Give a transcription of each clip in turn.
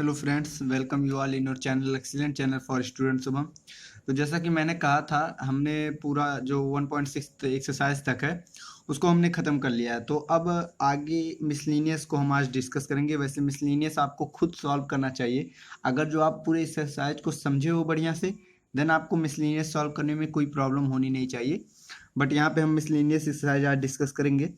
Hello friends, welcome you all in your channel excellent channel for student Shubham. तो जैसा कि मैंने कहा था, हमने पूरा जो 1.6 एक्सरसाइज तक है उसको हमने ख़त्म कर लिया है। तो अब आगे मिसलिनियस को हम आज डिस्कस करेंगे। वैसे मिसलिनियस आपको खुद सॉल्व करना चाहिए। अगर जो आप पूरे एक्सरसाइज को समझे हो बढ़िया से, देन आपको मिसलिनियस सॉल्व करने में कोई प्रॉब्लम होनी नहीं चाहिए। बट यहाँ पे हम मिसलिनियस एक्सरसाइज आज डिस्कस करेंगे।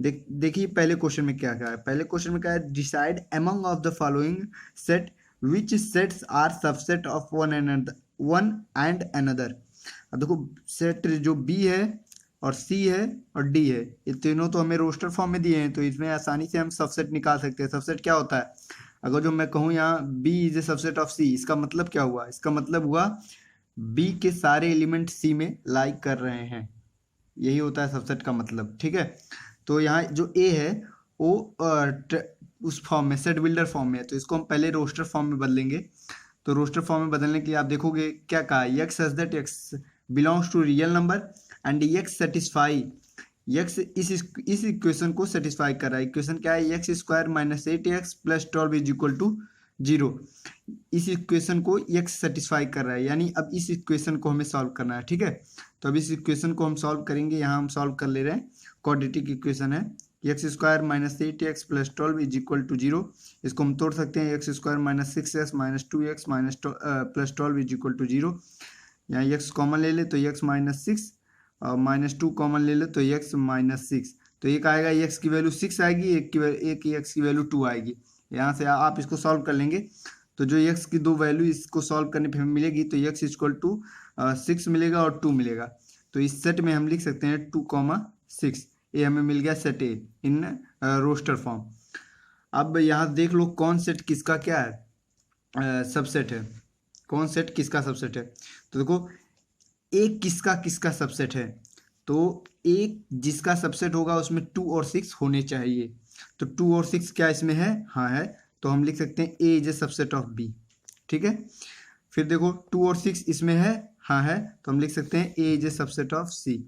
देखिए पहले क्वेश्चन में क्या क्या है। पहले क्वेश्चन में क्या है, decide among of the following set which sets are subset of one and another. अब देखो, सेट जो बी है और सी है और डी है, ये तीनों तो हमें रोस्टर फॉर्म में दिए हैं, तो इसमें आसानी से हम सबसेट निकाल सकते हैं। सबसेट क्या होता है, अगर जो मैं कहूँ यहाँ B is a subset of C, इसका मतलब क्या हुआ, इसका मतलब हुआ बी के सारे एलिमेंट सी में लाइक कर रहे हैं। यही होता है सबसेट का मतलब, ठीक है। तो यहाँ जो ए है वो उस फॉर्म में, सेट बिल्डर फॉर्म में है, तो इसको हम पहले रोस्टर फॉर्म में बदलेंगे। तो रोस्टर फॉर्म में बदलने के लिए आप देखोगे क्या कहा, x such that x belongs to real number and x satisfy, x इस इक्वेशन को सेटिस्फाई कर रहा है। इक्वेशन क्या है, x square minus 8x plus 12 is equal to 0। इस इक्वेशन को एक्स सेटिस्फाई कर रहा है, यानी अब इस इक्वेशन को हमें सॉल्व करना है, ठीक है। तो अब इस इक्वेशन को हम सॉल्व करेंगे। यहाँ हम सॉल्व कर ले रहे हैं, क्वाड्रेटिक इक्वेशन है, x square minus 8x plus 12 is equal to 0। इसको हम तोड़ सकते हैं, x square minus 6x minus 2x minus plus 12 is equal to 0। यहाँ एक्स कॉमन ले ले तो एक्स माइनस 6 और माइनस 2 कॉमन ले ले तो एक्स माइनस 6। तो एक आएगा, एक्स की वैल्यू 6 आएगी, एक एक्स की वैल्यू 2 आएगी। यहाँ से आप इसको सॉल्व कर लेंगे, तो जो एक्स की दो वैल्यू इसको सॉल्व करने पे हमें मिलेगी, तो एक्स इक्वल टू 6 मिलेगा और 2 मिलेगा। तो इस सेट में हम लिख सकते हैं 2,6। ये हमें मिल गया set A in roster form. अब यहाँ देख लो कौन सेट किसका क्या है, सबसेट है, कौन सेट किसका सबसेट है। तो देखो, एक किसका किसका सबसेट है, तो एक जिसका सबसेट होगा उसमें 2 और 6 होने चाहिए। तो 2 और 6 क्या इसमें है, हाँ है, तो हम लिख सकते हैं A is a subset of B, ठीक है। फिर देखो 2 और 6 इसमें है, हाँ है, तो हम लिख सकते हैं A is a subset of C.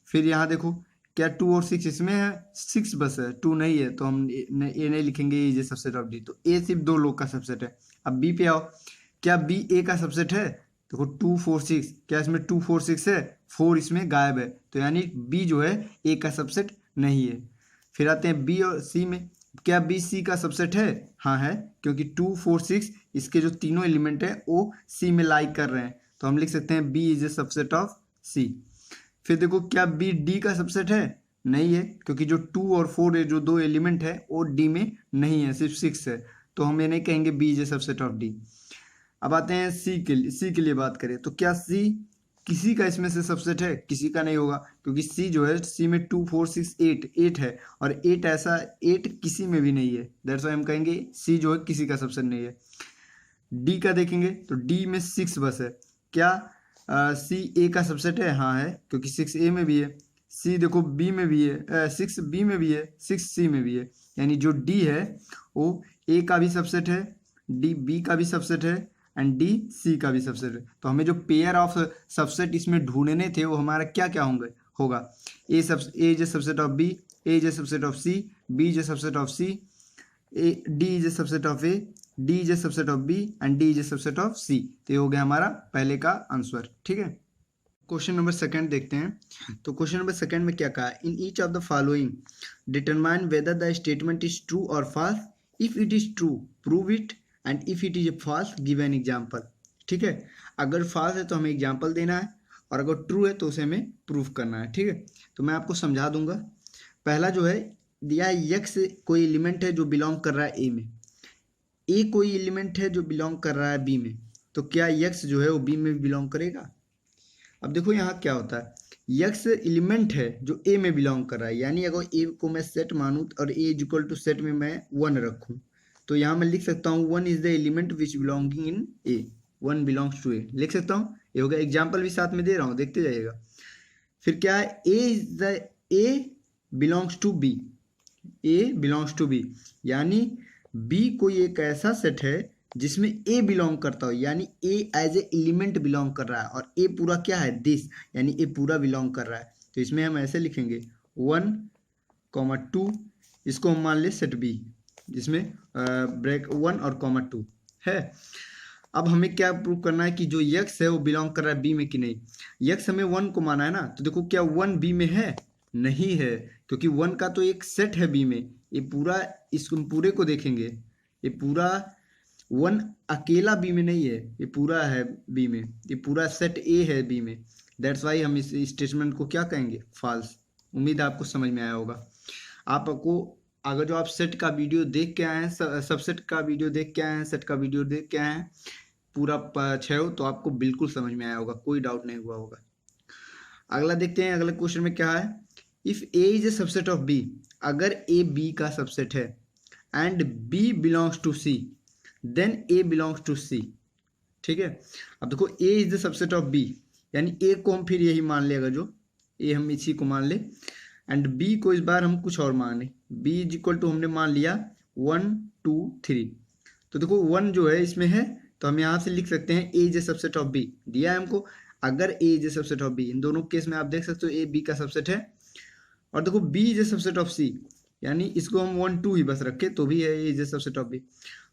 फिर यहाँ देखो, क्या 2 और 6 इसमें है, 6 बस है, 2 नहीं है, तो हम ए नहीं लिखेंगे, A is a subset of D. तो ए सिर्फ दो लोग का सबसेट है। अब बी पे आओ, क्या बी ए का सबसेट है, देखो 2 4 6, क्या इसमें 2 4 6 है, 4 इसमें गायब है, तो यानी बी जो है ए का सबसेट नहीं है। फिर आते हैं बी और सी में, क्या बी सी का सबसेट है, हाँ है, क्योंकि 2 4 6 इसके जो तीनों एलिमेंट है वो सी में लाइक कर रहे हैं, तो हम लिख सकते हैं B is a subset of C. फिर देखो, क्या बी डी का सबसेट है, नहीं है, क्योंकि जो 2 और 4 है, जो दो एलिमेंट है वो डी में नहीं है, सिर्फ 6 है, तो हम ये नहीं कहेंगे B is a subset of D. अब आते हैं सी के लिए बात करें, तो क्या सी किसी का इसमें से सबसेट है, किसी का नहीं होगा, क्योंकि सी जो है, सी में 2 4 6 8 है, और 8 ऐसा 8 किसी में भी नहीं है, दैट्स व्हाई हम कहेंगे सी जो है किसी का सबसेट नहीं है। डी का देखेंगे तो डी में 6 बस है, क्या सी ए का सबसेट है, हाँ है, क्योंकि 6 ए में भी है। सी देखो बी में भी है, 6 बी में भी है, 6 सी में भी है, यानी जो डी है वो ए का भी सबसेट है, डी बी का भी सबसेट है एंड डी सी का भी सबसेट है। तो हमें जो पेयर ऑफ सबसेट इसमें ढूंढने थे वो हमारा क्या क्या होगा, A is a subset of B, A is a subset of C, B is a subset of C, D is a subset of A, D is a subset of B and D is a subset of C. तो ये हो गया हमारा पहले का answer, ठीक है। Question number second देखते हैं। तो क्वेश्चन नंबर सेकंड में क्या कहा, in each of the following determine whether the statement is true और false, if it is true prove it and if it is false give an example, ठीक है। अगर फॉल्स है तो हमें एग्जाम्पल देना है, और अगर ट्रू है तो उसे हमें प्रूफ करना है, ठीक है। तो मैं आपको समझा दूंगा। पहला जो है दिया है, यक्स कोई एलिमेंट है जो बिलोंग कर रहा है ए में, ए कोई एलिमेंट है जो बिलोंग कर रहा है बी में, तो क्या यक्स जो है वो बी में भी बिलोंग करेगा। अब देखो यहाँ क्या होता है, यक्स एलिमेंट है जो ए में बिलोंग कर रहा है, यानी अगर ए को मैं सेट मानूं और ए इज इक्वल टू सेट में मैं 1 रखूं, तो यहाँ मैं लिख सकता हूँ 1 is the element which belonging in A, 1 belongs to A, लिख सकता हूँ। ये होगा, एग्जाम्पल भी साथ में दे रहा हूँ, देखते जाइएगा। फिर क्या है, A belongs to B, A belongs to B, यानी बी कोई एक ऐसा सेट है जिसमें ए बिलोंग करता हो, यानी ए एज ए एलिमेंट बिलोंग कर रहा है, और ए पूरा क्या है, दिस, यानी ए पूरा बिलोंग कर रहा है। तो इसमें हम ऐसे लिखेंगे 1, 2, इसको हम मान ले सेट बी, जिसमें ब्रेक 1 और कॉमा 2 है। अब हमें क्या प्रूव करना है कि जो यक्स है वो बिलोंग कर रहा है बी में कि नहीं। यक्स हमें 1 को माना है ना, तो देखो क्या 1 बी में है? नहीं है, क्योंकि 1 का तो एक सेट है बी में। ये पूरा, इसको पूरे को देखेंगे, ये पूरा 1 अकेला बी में नहीं है, ये पूरा है बी में, ये पूरा सेट ए है बी में। दैट्स वाई हम इस स्टेटमेंट को क्या कहेंगे? फॉल्स। उम्मीद है आपको समझ में आया होगा। आपको अगर जो आप सेट का वीडियो देख के आए हैं, सबसेट का वीडियो देख के आए हैं, सेट का वीडियो देख के आए हैं पूरा 6 हो, तो आपको बिल्कुल समझ में आया होगा, कोई डाउट नहीं हुआ होगा। अगला देखते हैं, अगले क्वेश्चन में क्या है। If A is a subset of B, अगर ए बी का सबसेट है and B belongs to C, then A belongs to C. ठीक है, अब देखो A is the subset of B, यानी ए को हम फिर यही मान ले, अगर जो ए हम इसी को मान ले एंड बी को इस बार हम कुछ और माने, बी इज इक्वल टू हमने मान लिया 1 2 3। तो देखो 1 जो है इसमें है, तो हम यहाँ से लिख सकते हैं A is a subset of B, दिया है हमको। अगर A is a subset of B, इन दोनों केस में आप देख सकते हो ए बी का सबसेट है। और देखो B is a subset of C, यानी इसको हम 1 2 ही बस रखे तो भी है A is a subset of B.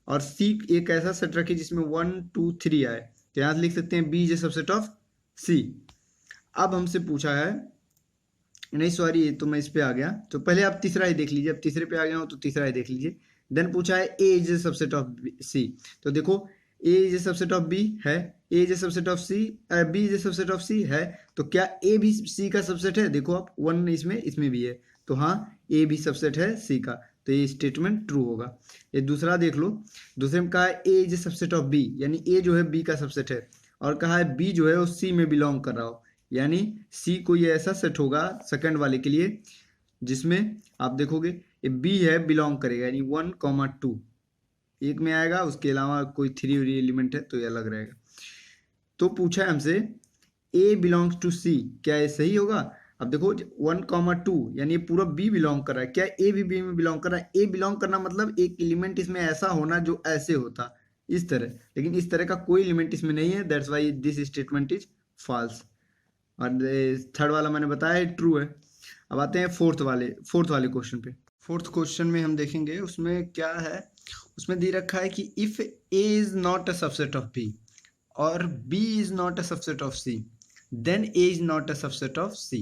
और सी एक ऐसा सेट रखे जिसमें 1 2 3 आए, तो यहाँ से लिख सकते हैं B is a subset of C. अब हमसे पूछा है, नहीं सॉरी, तो मैं इस पे आ गया, तो पहले आप तीसरा ही देख लीजिए, अब तीसरे पे आ गया हो तो तीसरा ही देख लीजिए। देन पूछा है A is a subset of C, तो देखो A is a subset of B है, A is a subset of C, B is a subset of C है, तो क्या ए भी सी का सबसेट है? देखो आप 1 इसमें, इसमें भी है, तो हाँ ए भी सबसेट है सी का, तो ये स्टेटमेंट ट्रू होगा। ये दूसरा देख लो, दूसरे में कहा है A is a subset of B, यानी ए जो है बी का सबसेट है, और कहा है बी जो है वो सी में बिलोंग कर रहा हो, यानी सी कोई ऐसा सेट होगा सेकंड वाले के लिए जिसमें आप देखोगे ये बी है बिलोंग करेगा, यानी 1 2 एक में आएगा, उसके अलावा कोई 3 एलिमेंट है तो ये अलग रहेगा। तो पूछा है हमसे ए बिलोंग्स टू सी, क्या ये सही होगा? अब देखो 1 2 यानी ये पूरा बी बिलोंग कर रहा है, क्या ए भी बी में बिलोंग कर रहा है? ए बिलोंग करना मतलब एक एलिमेंट इसमें ऐसा होना जो ऐसे होता इस तरह, लेकिन इस तरह का कोई एलिमेंट इसमें नहीं है, that's why this statement is false. और थर्ड वाला मैंने बताया ट्रू है। अब आते हैं फोर्थ वाले क्वेश्चन पे। फोर्थ क्वेश्चन में हम देखेंगे उसमें क्या है, उसमें दे रखा है कि if A is not a subset of B और B is not a subset of C, then A is not a subset of C.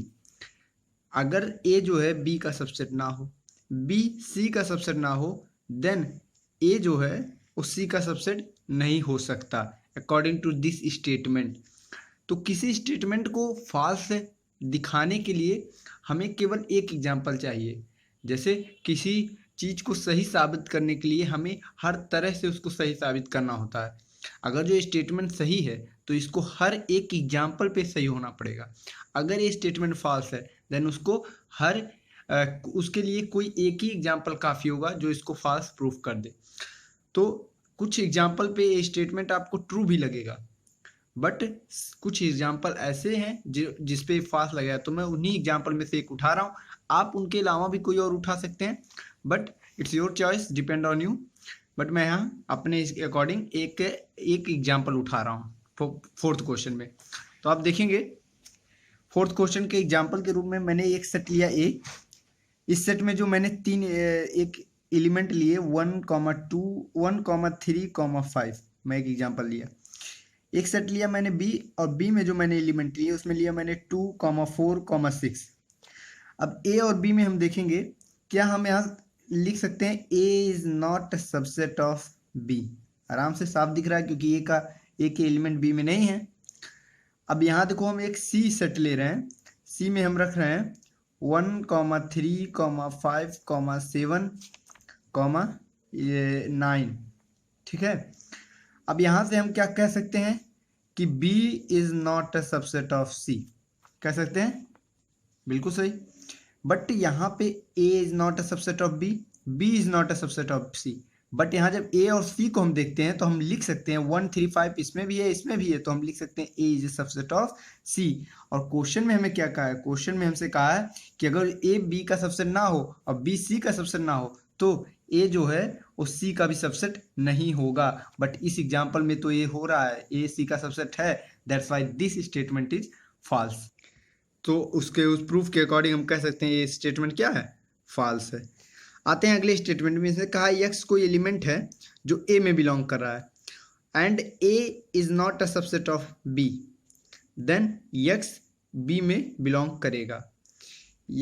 अगर ए जो है बी का सबसेट ना हो, बी सी का सबसेट ना हो, देन ए जो है वो सी का सबसेट नहीं हो सकता अकॉर्डिंग टू दिस स्टेटमेंट। तो किसी स्टेटमेंट को फॉल्स दिखाने के लिए हमें केवल एक एग्जाम्पल चाहिए। जैसे किसी चीज़ को सही साबित करने के लिए हमें हर तरह से उसको सही साबित करना होता है। अगर जो स्टेटमेंट सही है तो इसको हर एक एग्जाम्पल पे सही होना पड़ेगा। अगर ये स्टेटमेंट फॉल्स है देन उसको उसके लिए कोई एक ही एग्जाम्पल काफ़ी होगा जो इसको फॉल्स प्रूफ कर दे। तो कुछ एग्जाम्पल पे ये स्टेटमेंट आपको ट्रू भी लगेगा, बट कुछ एग्जाम्पल ऐसे हैं जिसपे फॉल्स लगेगा, तो मैं उन्हीं एग्जाम्पल में से एक उठा रहा हूँ। आप उनके अलावा भी कोई और उठा सकते हैं, but it's your choice, depend on you. But मैं यहाँ अपने इसके अकॉर्डिंग एक एग्जाम्पल उठा रहा हूँ फोर्थ क्वेश्चन में। तो आप देखेंगे फोर्थ क्वेश्चन के एग्जाम्पल के रूप में मैंने एक सेट लिया ए। इस सेट में जो मैंने एक एलिमेंट लिए 1 2 1 3 5, मैं एक एग्जाम्पल लिया। एक सेट लिया मैंने बी, और बी में जो मैंने एलिमेंट लिए उसमें लिया मैंने 2 4 6। अब ए और बी में हम देखेंगे, क्या हम यहाँ लिख सकते हैं A is not subset of B? आराम से साफ दिख रहा है क्योंकि ए के एलिमेंट बी में नहीं है। अब यहाँ देखो हम एक सी सेट ले रहे हैं, सी में हम रख रहे हैं 1 3 5 7 9, ठीक है। अब यहाँ से हम क्या कह सकते हैं कि B is not a subset of C, कह सकते हैं, बिल्कुल सही। बट यहाँ पे A is not a subset of B, B is not a subset of C। But यहाँ जब A और C को हम देखते हैं तो हम लिख सकते हैं 1 3 5 इसमें भी है इसमें भी है, तो हम लिख सकते हैं A is a subset of C। और क्वेश्चन में हमें क्या कहा है? क्वेश्चन में हमसे कहा है कि अगर A B का सबसेट ना हो और B C का सबसेट ना हो तो ए जो है वो सी का भी सबसेट नहीं होगा। बट इस एग्जाम्पल में तो ये हो रहा है, ए सी का सबसेट है, that's why this statement is false. तो उसके उस प्रूफ के अकॉर्डिंग हम कह सकते हैं ये स्टेटमेंट क्या है? फॉल्स है। आते हैं अगले स्टेटमेंट में। इसने कहा x कोई एलिमेंट है जो a में बिलोंग कर रहा है and a is not a subset of b, then x b में बिलोंग करेगा।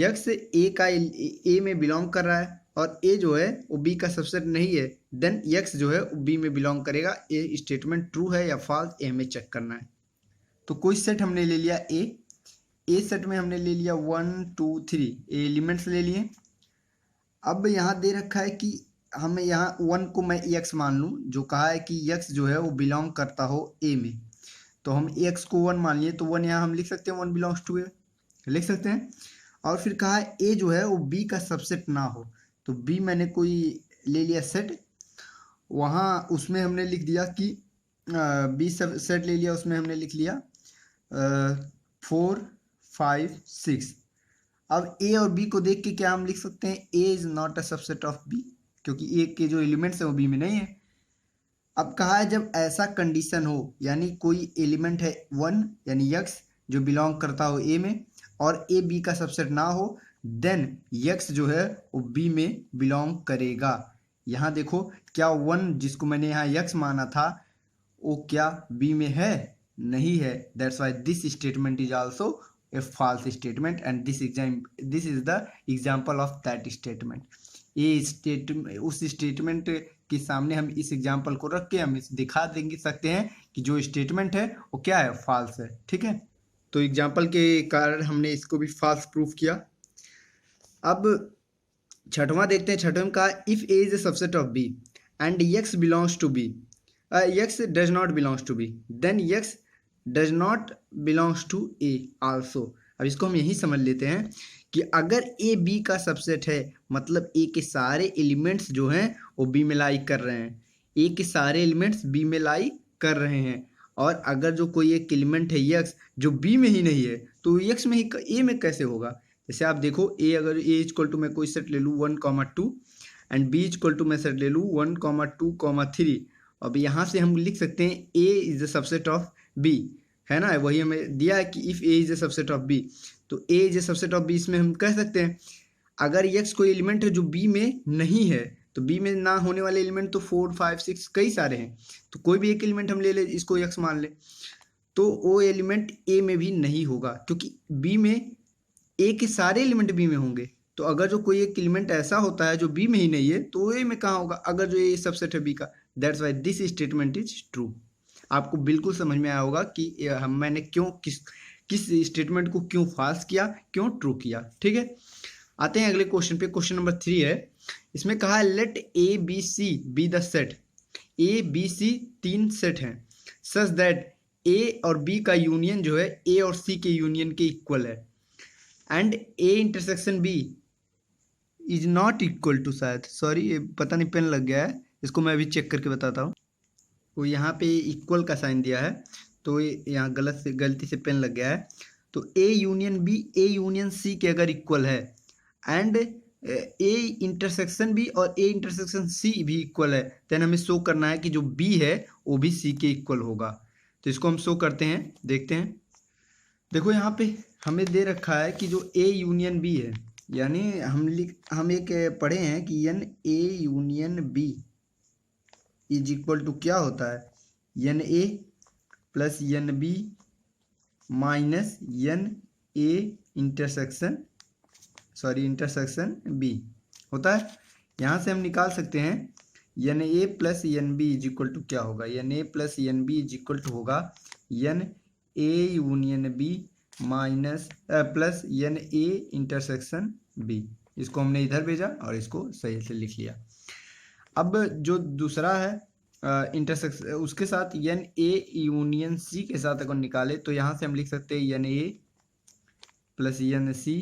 x a में बिलोंग कर रहा है और a जो है वो b का सबसेट नहीं है, देन x जो है वो b में बिलोंग करेगा। ये स्टेटमेंट ट्रू है या फॉल्स, ये हमें चेक करना है। तो कोई सेट हमने ले लिया ए सेट में हमने ले लिया 1 2 3 एलिमेंट्स ले लिए। अब यहाँ दे रखा है कि हमें यहाँ 1 को मैं x मान लूँ, जो कहा है कि x जो है वो बिलोंग करता हो a में, तो हम x को 1 मान लिए, तो 1 यहाँ हम लिख सकते हैं, 1 बिलोंग्स टू a लिख सकते हैं। और फिर कहा है a जो है वो b का सबसेट ना हो, तो b मैंने कोई ले लिया सेट, वहाँ उसमें हमने लिख दिया कि b सब सेट ले लिया, उसमें हमने लिख लिया 4 5 6। अब a और b को देख के क्या हम लिख सकते हैं, a is not a subset of b, क्योंकि a के जो एलिमेंट्स हैं वो b में नहीं है। अब कहा है जब ऐसा कंडीशन हो, यानी कोई एलिमेंट है 1 यानी x जो बिलोंग करता हो a में और a b का सबसेट ना हो, देन x जो है वो b में बिलोंग करेगा। यहाँ देखो क्या 1 जिसको मैंने यहाँ x माना था वो क्या b में है, नहीं है। That's why this statement is also a false statement and this is the example of that statement। ये स्टेटमेंट उस स्टेटमेंट के सामने हम इस एग्जाम्पल को रख के हम इस दिखा देंगे सकते हैं कि जो स्टेटमेंट है वो क्या है, फॉल्स है। ठीक है, तो एग्जाम्पल के कारण हमने इसको भी फॉल्स प्रूफ किया। अब छठवां देखते हैं। छठवें में कहा if A is a subset of B and x belongs to B, x does not belongs to B, then x does not belongs to A also. अब इसको हम यही समझ लेते हैं कि अगर ए बी का सबसेट है, मतलब ए के सारे एलिमेंट्स जो हैं वो बी में लाई कर रहे हैं, ए के सारे एलिमेंट्स बी में लाई कर रहे हैं, और अगर जो कोई एक एलिमेंट है x जो बी में ही नहीं है, तो x में ही ए में कैसे होगा। जैसे आप देखो ए, अगर ए इक्वल टू मैं कोई सेट ले लूँ 1,2 एंड बी इक्वल टू मैं सेट ले लूँ 1,2,3। अब यहाँ से हम लिख सकते हैं A is the subset of B, है ना, वही हमें दिया है कि if A is a subset of B, तो A is a subset of B. इसमें हम कह सकते हैं अगर x कोई एलिमेंट है जो बी में नहीं है, तो बी में ना होने वाले एलिमेंट तो 4 5 6 कई सारे हैं, तो कोई भी एक एलिमेंट हम ले ले, इसको x मान ले, तो वो एलिमेंट ए में भी नहीं होगा, क्योंकि बी में ए के सारे एलिमेंट बी में होंगे। तो अगर जो कोई एक एलिमेंट ऐसा होता है जो बी में ही नहीं है, तो ए में कहाँ होगा, अगर जो ए सबसेट है बी का। That's why this statement is true. आपको बिल्कुल समझ में आया होगा कि मैंने क्यों किस स्टेटमेंट को क्यों फॉल्स किया, क्यों ट्रू किया। ठीक है, आते हैं अगले क्वेश्चन पे। क्वेश्चन नंबर 3 है। इसमें कहा है let A B C be the set, A B C 3 set हैं सच दैट ए और बी का यूनियन जो है ए और सी के यूनियन के इक्वल है and A intersection B is not equal to, शायद सॉरी ये पता नहीं पेन लग गया है, इसको मैं अभी चेक करके बताता हूँ। तो यहाँ पे इक्वल का साइन दिया है, तो यहाँ गलती से पेन लग गया है। तो A union B A union C के अगर इक्वल है एंड ए इंटरसेक्शन बी और ए इंटरसेक्शन सी भी इक्वल है, देन हमें शो करना है कि जो बी है वो भी सी के इक्वल होगा। तो इसको हम शो करते हैं, देखते हैं। देखो यहाँ पे हमें दे रखा है कि जो ए यूनियन बी है, यानी हम एक पढ़े हैं कि n A union B is equal to क्या होता है, n A plus n B minus n A intersection B होता है। यहाँ से हम निकाल सकते हैं n A plus n B is equal to क्या होगा, n A plus n B is equal to होगा n A union B minus plus n A intersection B. इसको हमने इधर भेजा और इसको सही से लिख लिया। अब जो दूसरा है इंटरसेक्शन, उसके साथ एन ए यूनियन सी के साथ अगर निकाले, तो यहाँ से हम लिख सकते हैं n A plus n C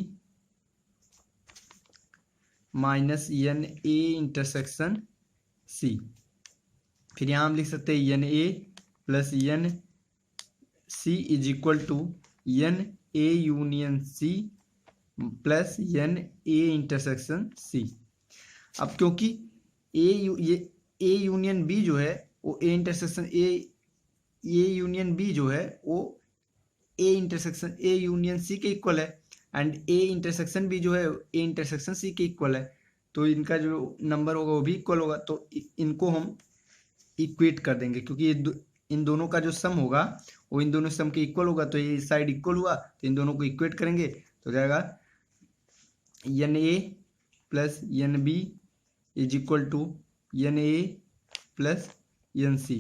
minus n A intersection C. फिर यहाँ हम लिख सकते हैं n A plus n C is equal to n A union C plus n A intersection C. अब क्योंकि ए यूनियन बी जो है वो A intersection A union B जो है वो A intersection A union C के इक्वल है एंड ए इंटरसेक्शन बी जो है ए इंटरसेक्शन सी के इक्वल है, तो इनका जो नंबर होगा वो भी इक्वल होगा, तो इनको हम इक्वेट कर देंगे, क्योंकि इन दोनों का जो सम होगा वो इन दोनों सम के इक्वल होगा, तो ये साइड इक्वल हुआ, तो इन दोनों को इक्वेट करेंगे तो जाएगा n A plus n B is equal to n A plus n C.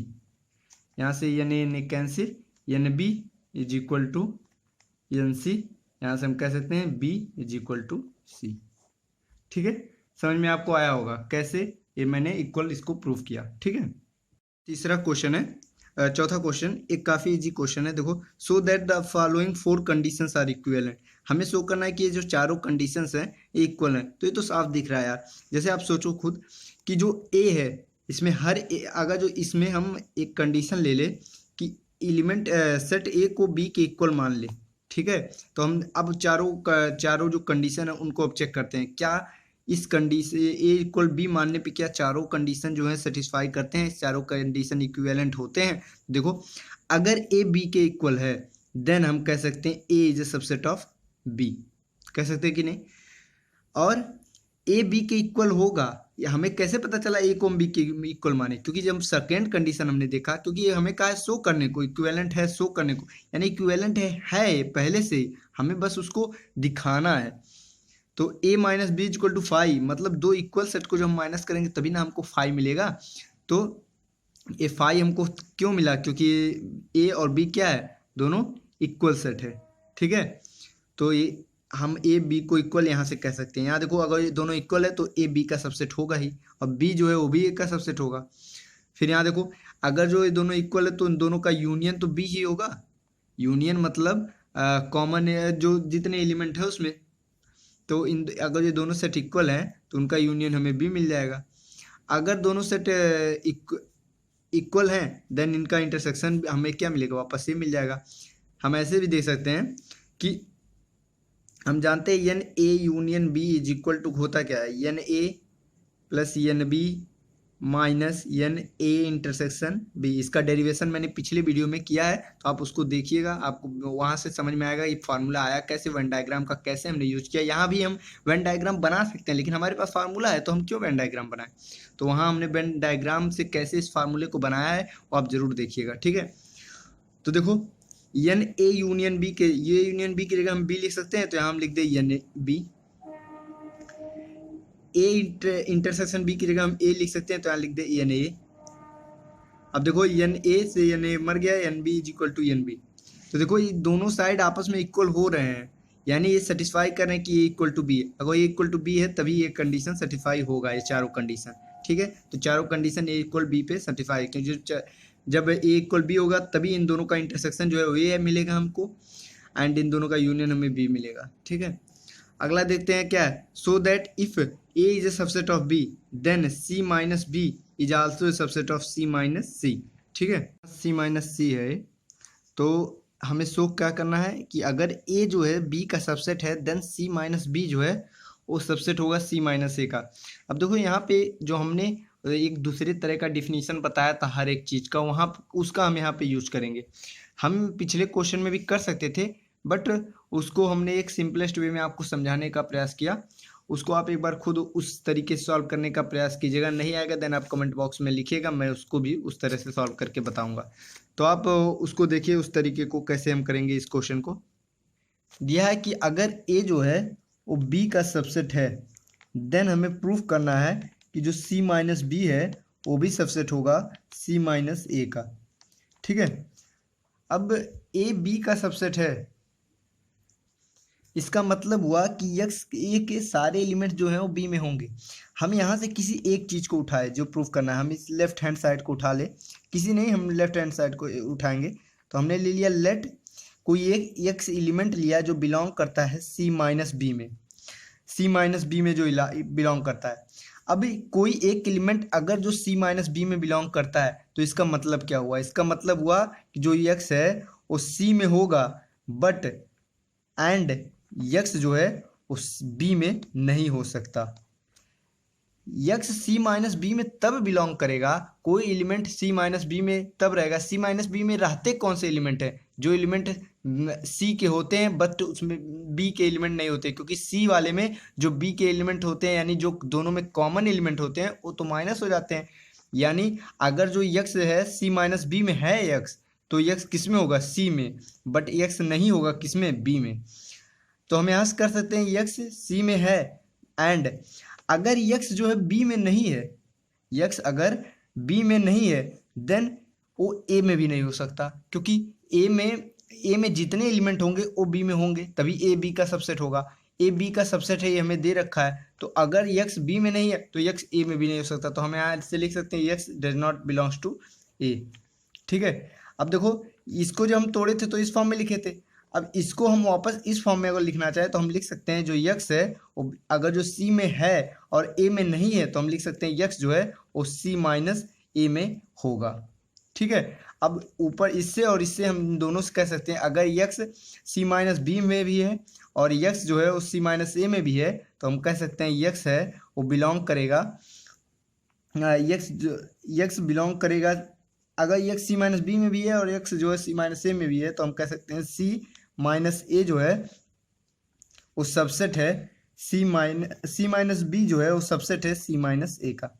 यहाँ से n A cancel, n B is equal to n C, यहाँ से हम कह सकते हैं B is equal to C. ठीक है, समझ में आपको आया होगा कैसे ये मैंने इक्वल इसको प्रूव किया। ठीक है, तीसरा क्वेश्चन है, चौथा क्वेश्चन एक काफ़ी इजी क्वेश्चन है। देखो, so that the following 4 conditions are equivalent. हमें शो करना है कि ये जो चारों कंडीशंस हैं ये इक्वल हैं। तो ये तो साफ दिख रहा है यार। जैसे आप सोचो खुद कि जो ए है इसमें अगर जो इसमें हम एक कंडीशन ले ले कि एलिमेंट सेट ए को बी के इक्वल मान ले, ठीक है, तो हम अब चारों जो कंडीशन है उनको अब चेक करते हैं। क्या इस कंडीशन ए इक्वल बी मानने पे क्या चारों कंडीशन जो है सेटिस्फाई करते हैं, चारों कंडीशन इक्विवेलेंट होते हैं। देखो, अगर ए बी के इक्वल है देन हम कह सकते हैं A is a subset of B, कह सकते हैं कि नहीं। और ए बी के इक्वल होगा, हमें कैसे पता चला ए को हम बी के इक्वल माने, क्योंकि जब सेकेंड कंडीशन हमने देखा, क्योंकि ये हमें कहा है शो करने को, इक्विवेलेंट है शो करने को, यानी इक्विवेलेंट है पहले से, हमें बस उसको दिखाना है। तो a minus B equal to 5, मतलब दो इक्वल सेट को जब हम माइनस करेंगे तभी ना हमको 5 मिलेगा। तो ये 5 हमको क्यों मिला, क्योंकि a और b क्या है, दोनों इक्वल सेट है। ठीक है, तो ये हम a b को इक्वल यहाँ से कह सकते हैं। यहाँ देखो, अगर ये दोनों इक्वल है तो a b का सबसेट होगा ही, और b जो है वो भी a का सबसेट होगा। फिर यहाँ देखो, अगर जो ये दोनों इक्वल है तो इन दोनों का यूनियन तो b ही होगा। यूनियन मतलब कॉमन जो जितने एलिमेंट है उसमें, तो अगर ये दोनों सेट इक्वल हैं तो उनका यूनियन हमें भी मिल जाएगा। अगर दोनों सेट इक्वल हैं देन इनका इंटरसेक्शन हमें क्या मिलेगा, वापस से मिल जाएगा। हम ऐसे भी देख सकते हैं कि हम जानते हैं n A union B is equal to होता क्या है, n A plus n B minus n A intersection B. इसका डेरिवेशन मैंने पिछले वीडियो में किया है, तो आप उसको देखिएगा, आपको वहाँ से समझ में आएगा ये फार्मूला आया कैसे, वेन डायग्राम का कैसे हमने यूज किया। यहाँ भी हम वेन डायग्राम बना सकते हैं, लेकिन हमारे पास फार्मूला है तो हम क्यों वेन डायग्राम बनाएं। तो वहाँ हमने वेन डायग्राम से कैसे इस फार्मूले को बनाया है वो आप जरूर देखिएगा। ठीक है, तो देखो एन ए यूनियन बी के, ये यूनियन बी की जगह हम बी लिख सकते हैं, तो यहाँ हम लिख दें n A B. A intersection B की जगह हम ए लिख सकते हैं, तो यहाँ लिख दे एन ए। अब देखो एन ए से एन ए मर गया, n B is equal to n B. तो देखो ये दोनों साइड आपस में इक्वल हो रहे हैं, यानी ये सेटिस्फाई कर रहे हैं कि ए इक्वल टू बी है। अगर ए इक्वल टू बी है तभी ये कंडीशन सेटिस्फाई होगा, ये चारों कंडीशन। ठीक है, तो चारों कंडीशन ए इक्वल बी पे सेटिस्फाई, क्योंकि जब ए इक्वल बी होगा तभी इन दोनों का इंटरसेक्शन जो है वो ए मिलेगा हमको, एंड इन दोनों का यूनियन हमें बी मिलेगा। ठीक है, अगला देखते हैं क्या है, so that if A is a subset of B then C minus B is also a subset of C minus C. ठीक है, सी माइनस सी है, तो हमें शो क्या करना है कि अगर ए जो है बी का सबसेट है देन सी माइनस बी जो है वो सबसेट होगा सी माइनस ए का। अब देखो यहाँ पे जो हमने एक दूसरे तरह का डिफिनीशन बताया था हर एक चीज़ का, वहाँ उसका हम यहाँ पे यूज करेंगे। हम पिछले क्वेश्चन में भी कर सकते थे, बट उसको हमने एक सिंपलेस्ट वे में आपको समझाने का प्रयास किया। उसको आप एक बार खुद उस तरीके से सॉल्व करने का प्रयास कीजिएगा। नहीं आएगा देन आप कमेंट बॉक्स में लिखिएगा, मैं उसको भी उस तरह से सॉल्व करके बताऊंगा। तो आप उसको देखिए उस तरीके को कैसे हम करेंगे। इस क्वेश्चन को दिया है कि अगर ए जो है वो बी का सबसेट है देन हमें प्रूफ करना है कि जो सी माइनस बी है वो भी सबसेट होगा सी माइनस ए का। ठीक है, अब ए बी का सबसेट है, इसका मतलब हुआ कि यक्स ए के सारे एलिमेंट जो हैं वो बी में होंगे। हम यहाँ से किसी एक चीज़ को उठाए जो प्रूफ करना है, हम इस लेफ्ट हैंड साइड को उठा ले, किसी नहीं, हम लेफ्ट हैंड साइड को उठाएंगे। तो हमने ले लिया लेट कोई एक यक्स एलिमेंट लिया जो बिलोंग करता है सी माइनस बी में, सी माइनस बी में जो बिलोंग करता है। अब कोई एक एलिमेंट अगर जो सी माइनस बी में बिलोंग करता है तो इसका मतलब क्या हुआ, इसका मतलब हुआ कि जो यक्स है वो सी में होगा बट एंड यक्स जो है उस बी में नहीं हो सकता। यक्स सी माइनस बी में तब बिलोंग करेगा, कोई एलिमेंट सी माइनस बी में तब रहेगा। सी माइनस बी में रहते कौन से एलिमेंट है, जो एलिमेंट सी के होते हैं बट उसमें बी के एलिमेंट नहीं होते, क्योंकि सी वाले में जो बी के एलिमेंट होते हैं यानी जो दोनों में कॉमन एलिमेंट होते हैं वो तो माइनस हो जाते हैं। यानी अगर जो यक्स है सी माइनस बी में है यक्स, तो यक्स किस में होगा, सी में, बट यक्स नहीं होगा किस में, बी में। तो हम यहाँ से कर सकते हैं यक्स सी में है, एंड अगर यक्स जो है बी में नहीं है, यक्स अगर बी में नहीं है देन वो ए में भी नहीं हो सकता, क्योंकि ए में जितने एलिमेंट होंगे वो बी में होंगे, तभी ए बी का सबसेट होगा। ए बी का सबसेट है, ये हमें दे रखा है, तो अगर यक्स बी में नहीं है तो यक्स ए में भी नहीं हो सकता। तो हम यहाँ से लिख सकते हैं x does not belongs to A. ठीक है, अब देखो इसको जो हम तोड़े थे तो इस फॉर्म में लिखे थे, अब इसको हम वापस इस फॉर्म में अगर लिखना चाहे तो हम लिख सकते हैं जो यक्स है वो अगर जो सी में है और ए में नहीं है तो हम लिख सकते हैं यक्स जो है वो सी माइनस ए में होगा। ठीक है, अब ऊपर इससे और इससे हम दोनों से कह सकते हैं अगर यक्स सी माइनस बी में भी है और यक्स जो है वो सी माइनस ए में भी है, तो हम कह सकते हैं यक्स है वो बिलोंग करेगा, यक्स बिलोंग करेगा, अगर यक्स सी माइनस बी में भी है और यक्स जो है सी माइनस ए में भी है तो हम कह सकते हैं सी माइनस ए जो है वो सबसेट है सी माइनस बी जो है वो सबसेट है सी माइनस ए का।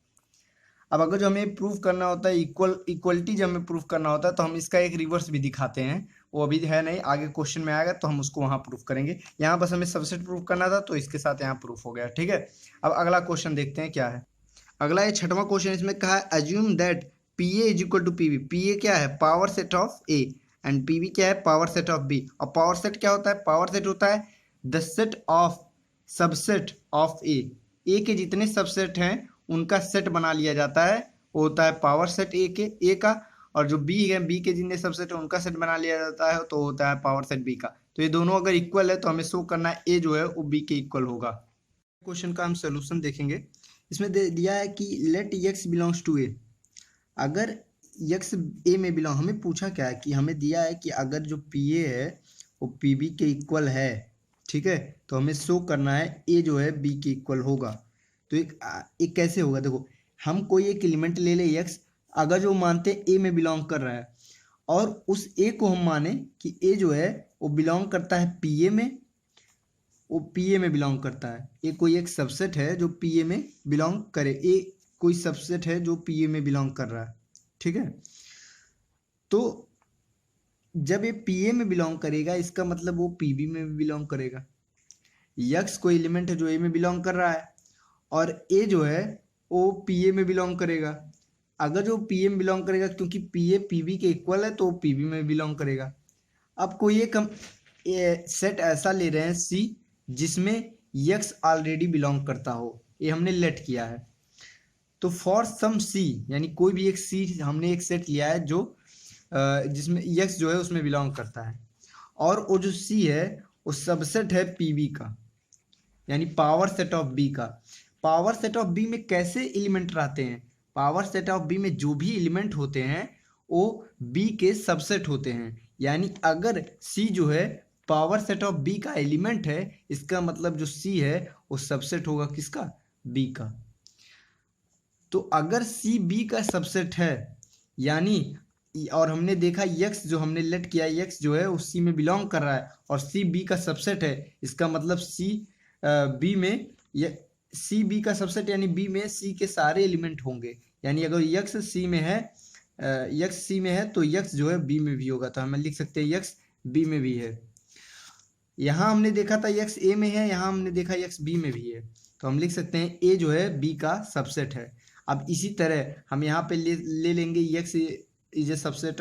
अब अगर जो हमें प्रूफ करना होता है इक्वलिटी जब हमें प्रूफ करना होता है तो हम इसका एक रिवर्स भी दिखाते हैं, वो अभी है नहीं, आगे क्वेश्चन में आएगा तो हम उसको वहाँ प्रूफ करेंगे। यहाँ बस हमें सबसेट प्रूफ करना था तो इसके साथ यहाँ प्रूफ हो गया। ठीक है, अब अगला क्वेश्चन देखते हैं क्या है। अगला ये छठवां क्वेश्चन, इसमें कहा है assume that P A is equal to P B. P A क्या है, power set of A, and P B क्या है, पावर सेट ऑफ बी। और पावर सेट क्या होता है, पावर सेट होता है the set of subset of A. A के जितने सबसेट हैं उनका सेट बना लिया जाता है, वो होता है पावर सेट ए का, और जो बी है बी के जितने सबसेट है उनका सेट बना लिया जाता है तो होता है पावर सेट बी का। तो ये दोनों अगर इक्वल है तो हमें शो करना है ए जो है वो बी के इक्वल होगा। क्वेश्चन का हम सोल्यूशन देखेंगे। इसमें दे दिया है कि लेट एक्स बिलोंग्स टू ए, अगर एक्स ए में बिलोंग, हमें पूछा क्या है कि हमें दिया है कि अगर जो पी ए है वो पी बी के इक्वल है। ठीक है, तो हमें शो करना है ए जो है बी के इक्वल होगा। तो एक कैसे होगा, देखो हम कोई एक एलिमेंट ले ले एक्स, अगर जो मानते हैं ए में बिलोंग कर रहा है और उस ए को हम माने कि ए जो है वो बिलोंग करता है पी ए में, वो पी ए में बिलोंग करता है, ये कोई एक सबसेट है जो पी ए में बिलोंग करे, ए कोई सबसेट है जो पी ए में बिलोंग कर रहा है। ठीक है, तो जब ये पी ए में बिलोंग करेगा इसका मतलब वो पी बी में भी बिलोंग करेगा। यक्स कोई एलिमेंट है जो ए में बिलोंग कर रहा है और ए जो है वो पी ए में बिलोंग करेगा। अगर जो पी ए में बिलोंग करेगा क्योंकि पी ए पी बी के इक्वल है तो वो पी बी में बिलोंग करेगा। अब कोई एक हम सेट ऐसा ले रहे हैं सी जिसमें यक्स ऑलरेडी बिलोंग करता हो, ये हमने लेट किया है। तो फॉर सम सी, यानी कोई भी एक सी हमने एक सेट लिया है जो जिसमें यक्स जो है उसमें बिलोंग करता है, और वो जो सी है वो सबसेट है पी बी का, यानी पावर सेट ऑफ बी का। पावर सेट ऑफ बी में कैसे एलिमेंट रहते हैं, पावर सेट ऑफ बी में जो भी एलिमेंट होते हैं वो बी के सबसेट होते हैं। यानी अगर सी जो है पावर सेट ऑफ बी का एलिमेंट है, इसका मतलब जो सी है वो सबसेट होगा किसका, बी का। तो अगर सी बी का सबसेट है यानी, और हमने देखा यक्स जो हमने लेट किया यक्स जो है वो सी में बिलोंग कर रहा है और सी बी का सबसेट है, इसका मतलब सी बी में, सी बी का सबसेट यानी बी में सी के सारे एलिमेंट होंगे। यानी अगर यक्स सी में है, यक्स सी में है तो यक्स जो है बी में भी होगा, तो हम लिख सकते हैं यक्स बी में भी है। यहाँ हमने देखा था यक्स ए में है, यहाँ हमने देखा यक्स बी में भी है, तो हम लिख सकते हैं ए जो है बी का सबसेट है। अब इसी तरह हम यहाँ पे ले लेंगे x is a subset,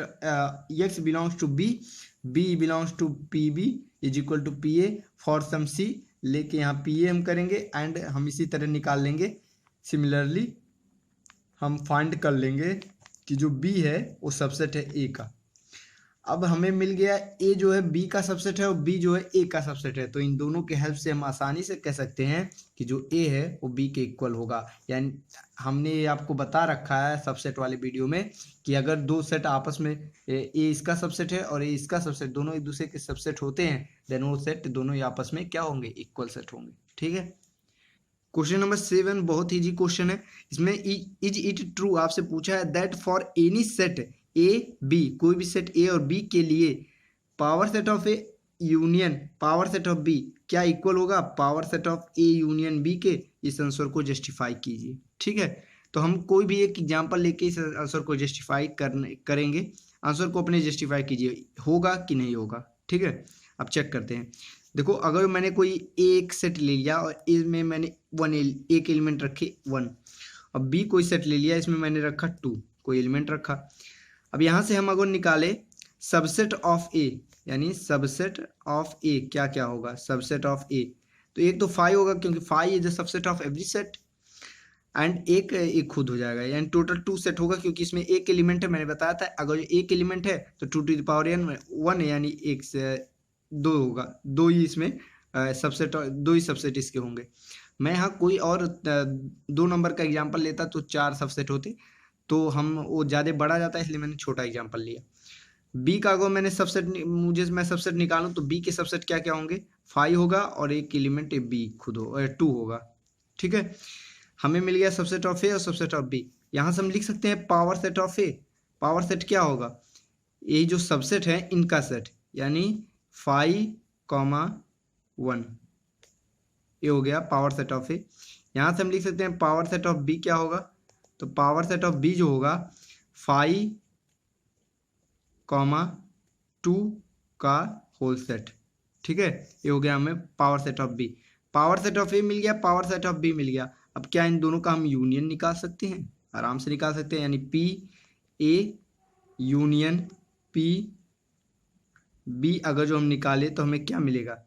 x belongs to B, B belongs to P B is equal to P A for some C, लेके यहाँ पी ए हम करेंगे एंड हम इसी तरह निकाल लेंगे। सिमिलरली हम फाइंड कर लेंगे कि जो बी है वो सबसेट है ए का। अब हमें मिल गया ए जो है बी का सबसेट है और बी जो है ए का सबसेट है, तो इन दोनों के हेल्प से हम आसानी से कह सकते हैं कि जो ए है वो बी के इक्वल होगा। यानी हमने ये आपको बता रखा है सबसेट वाले वीडियो में कि अगर दो सेट आपस में ए इसका सबसेट है और ए इसका सबसेट, दोनों एक दूसरे के सबसेट होते हैं, देन वो सेट दोनों ही आपस में क्या होंगे, इक्वल सेट होंगे। ठीक है, क्वेश्चन नंबर 7 बहुत इजी क्वेश्चन है। इसमें इज इट ट्रू आपसे पूछा है that for any set A B, कोई भी सेट ए और बी के लिए power set of A union power set of B क्या इक्वल होगा power set of A union B के। इस आंसर को जस्टिफाई कीजिए। ठीक है, तो हम कोई भी एक एग्जांपल लेके इस आंसर को जस्टिफाई करेंगे। आंसर को अपने जस्टिफाई कीजिए, होगा कि नहीं होगा। ठीक है, अब चेक करते हैं। देखो, अगर मैंने कोई एक सेट ले लिया और इसमें मैंने एक एलिमेंट रखे 1, अब बी कोई सेट ले लिया, इसमें मैंने रखा 2, कोई एलिमेंट रखा। अब यहाँ से हम अगर निकाले सबसेट ऑफ ए, यानी सबसेट ऑफ ए क्या क्या होगा, सबसेट ऑफ ए तो एक तो 5 होगा, क्योंकि 5 is the subset of every set, and एक खुद हो जाएगा, यानी टोटल 2 सेट होगा, क्योंकि इसमें एक एलिमेंट है। मैंने बताया था अगर एक एलिमेंट है तो 2 टू द पावर n 1 है, यानी एक से 2 होगा, 2 ही इसमें सबसेट, 2 ही सबसेट इसके होंगे। मैं यहाँ कोई और 2 नंबर का एग्जांपल लेता तो 4 सबसेट होते, तो हम वो ज़्यादा बड़ा जाता है, इसलिए मैंने छोटा एग्जांपल लिया। बी का अगर मैंने सबसेट, मैं सबसेट निकालूं तो बी के सबसेट क्या क्या होंगे, 5 होगा और एक एलिमेंट बी खुद हो 2 होगा। ठीक है, हमें मिल गया सबसेट ऑफ ए और सबसेट ऑफ बी। यहाँ से हम लिख सकते हैं power set of A. Power set क्या होगा, ये जो सबसेट है इनका सेट, यानी 5,1 ये हो गया पावर सेट ऑफ ए। यहाँ से हम लिख सकते हैं पावर सेट ऑफ बी क्या होगा, तो पावर सेट ऑफ बी जो होगा 5,2 का होल सेट। ठीक है, ये हो गया हमें power set of B. Power set of A मिल गया, पावर सेट ऑफ बी मिल गया। अब क्या इन दोनों का हम यूनियन निकाल सकते हैं, आराम से निकाल सकते हैं, यानी P A union P B अगर जो हम निकाले तो हमें क्या मिलेगा,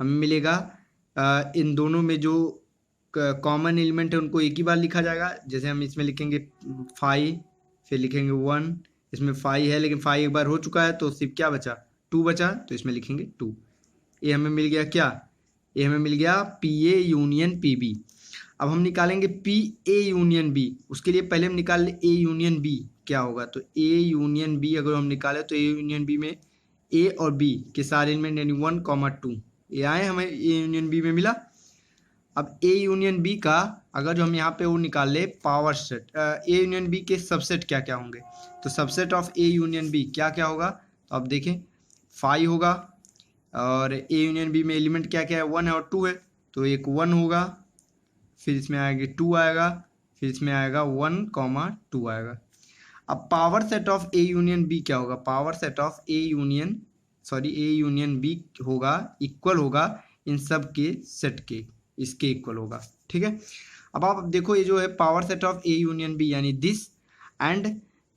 हमें मिलेगा इन दोनों में जो कॉमन एलिमेंट है उनको एक ही बार लिखा जाएगा। जैसे हम इसमें लिखेंगे 5, फिर लिखेंगे 1, इसमें 5 है लेकिन 5 एक बार हो चुका है, तो सिर्फ क्या बचा, 2 बचा, तो इसमें लिखेंगे 2। ये हमें मिल गया क्या, ये हमें मिल गया P A union P B. अब हम निकालेंगे पी ए यूनियन बी, उसके लिए पहले हम निकाल ले ए यूनियन बी क्या होगा, तो ए यूनियन बी अगर हम निकाले तो ए यूनियन बी में ए और बी के सारे एलिमेंट यानी 1,2 ये आए, हमें ए यूनियन बी में मिला। अब ए यूनियन बी का अगर जो हम यहाँ पे वो निकाल ले power set, A union B के सबसेट क्या क्या होंगे, तो subset of A union B क्या क्या होगा, तो अब देखें 5 होगा, और ए यूनियन बी में एलिमेंट क्या क्या है, 1 है और 2 है, तो एक 1 होगा, फिर इसमें आएगा 2 आएगा, फिर इसमें आएगा 1,2 आएगा। अब power set of A union B क्या होगा, power set of A union B होगा इक्वल होगा इन सब के सेट के, इसके इक्वल होगा। ठीक है, अब आप देखो ये जो है power set of A union B यानी this, and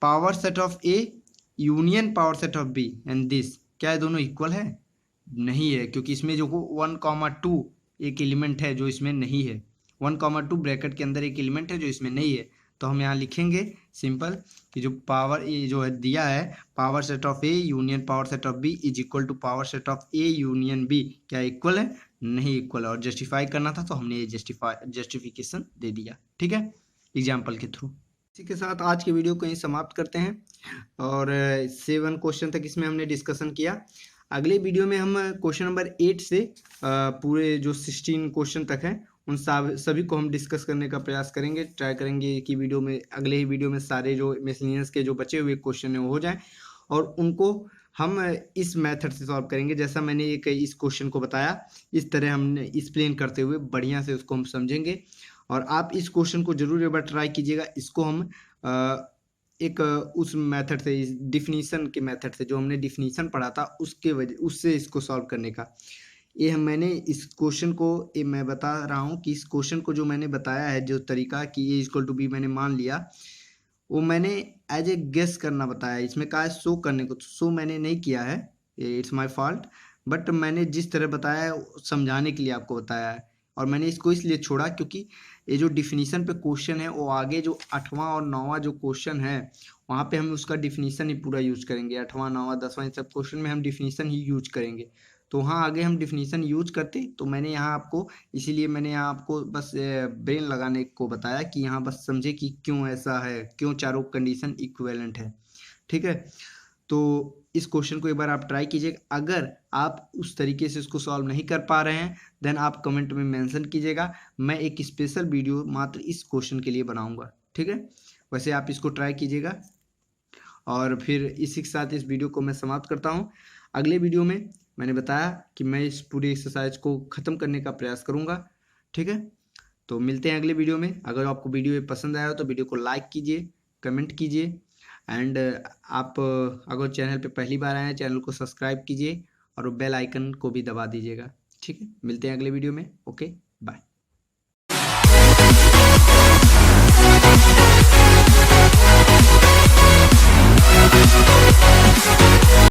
power set of A union power set of B and this, क्या है दोनों इक्वल है, नहीं है, क्योंकि इसमें जो 1,2 एक एलिमेंट है जो इसमें नहीं है, 1,2 ब्रैकेट के अंदर एक एलिमेंट है जो इसमें नहीं है। तो हम यहाँ लिखेंगे सिंपल कि जो पावर ये जो है दिया है power set of A union power set of B is equal to power set of A union B, क्या इक्वल है, नहीं इक्वल है, और जस्टिफाई करना था तो हमने ये जस्टिफिकेशन दे दिया। ठीक है, एग्जाम्पल के थ्रू। इसी के साथ आज के वीडियो को यहीं समाप्त करते हैं, और 7 क्वेश्चन तक इसमें हमने डिस्कशन किया। अगले वीडियो में हम क्वेश्चन नंबर 8 से पूरे जो 16 क्वेश्चन तक हैं उन सभी को हम डिस्कस करने का प्रयास करेंगे, ट्राई करेंगे कि वीडियो में, अगले ही वीडियो में सारे जो मिसलेनियस के जो बचे हुए क्वेश्चन हैं वो हो जाएं, और उनको हम इस मेथड से सॉल्व करेंगे जैसा मैंने एक इस क्वेश्चन को बताया, इस तरह हमने एक्सप्लेन करते हुए बढ़िया से उसको हम समझेंगे। और आप इस क्वेश्चन को जरूर एक बार ट्राई कीजिएगा। इसको हम एक उस मेथड से, इस डिफिनीशन के मेथड से, जो हमने डिफिनीशन पढ़ा था उसके वजह उससे इसको सॉल्व करने का, ये मैंने इस क्वेश्चन को, ये मैं बता रहा हूँ कि इस क्वेश्चन को जो मैंने बताया है, जो तरीका कि ए इक्वल टू बी मैंने मान लिया, वो मैंने एज ए गेस करना बताया। इसमें कहा है शो करने को, तो शो मैंने नहीं किया है, इट्स माय फॉल्ट, बट मैंने जिस तरह बताया है समझाने के लिए आपको बताया है। और मैंने इसको इसलिए छोड़ा क्योंकि ये जो डिफिनीशन पे क्वेश्चन है वो आगे जो 8वां और 9वां जो क्वेश्चन है वहाँ पे हम उसका डिफिनीशन ही पूरा यूज करेंगे। 8वां 9वां 10वां इन सब क्वेश्चन में हम डिफिनीशन ही यूज करेंगे, तो वहाँ आगे हम डिफिनीशन यूज करते, तो मैंने यहाँ आपको, इसीलिए मैंने यहाँ आपको बस ब्रेन लगाने को बताया कि यहाँ बस समझे कि क्यों ऐसा है, क्यों चारों कंडीशन इक्विवेलेंट है। ठीक है, तो इस क्वेश्चन को एक बार आप ट्राई कीजिएगा। अगर आप उस तरीके से इसको सॉल्व नहीं कर पा रहे हैं देन आप कमेंट में मेंशन कीजिएगा, मैं एक स्पेशल वीडियो मात्र इस क्वेश्चन के लिए बनाऊंगा। ठीक है, वैसे आप इसको ट्राई कीजिएगा, और फिर इसी के साथ इस वीडियो को मैं समाप्त करता हूं। अगले वीडियो में मैंने बताया कि मैं इस पूरी एक्सरसाइज को ख़त्म करने का प्रयास करूँगा। ठीक है, तो मिलते हैं अगले वीडियो में। अगर आपको वीडियो ये पसंद आया हो तो वीडियो को लाइक कीजिए, कमेंट कीजिए एंड आप अगर चैनल पे पहली बार आए हैं चैनल को सब्सक्राइब कीजिए और बेल आइकन को भी दबा दीजिएगा। ठीक है, मिलते हैं अगले वीडियो में। Okay, bye.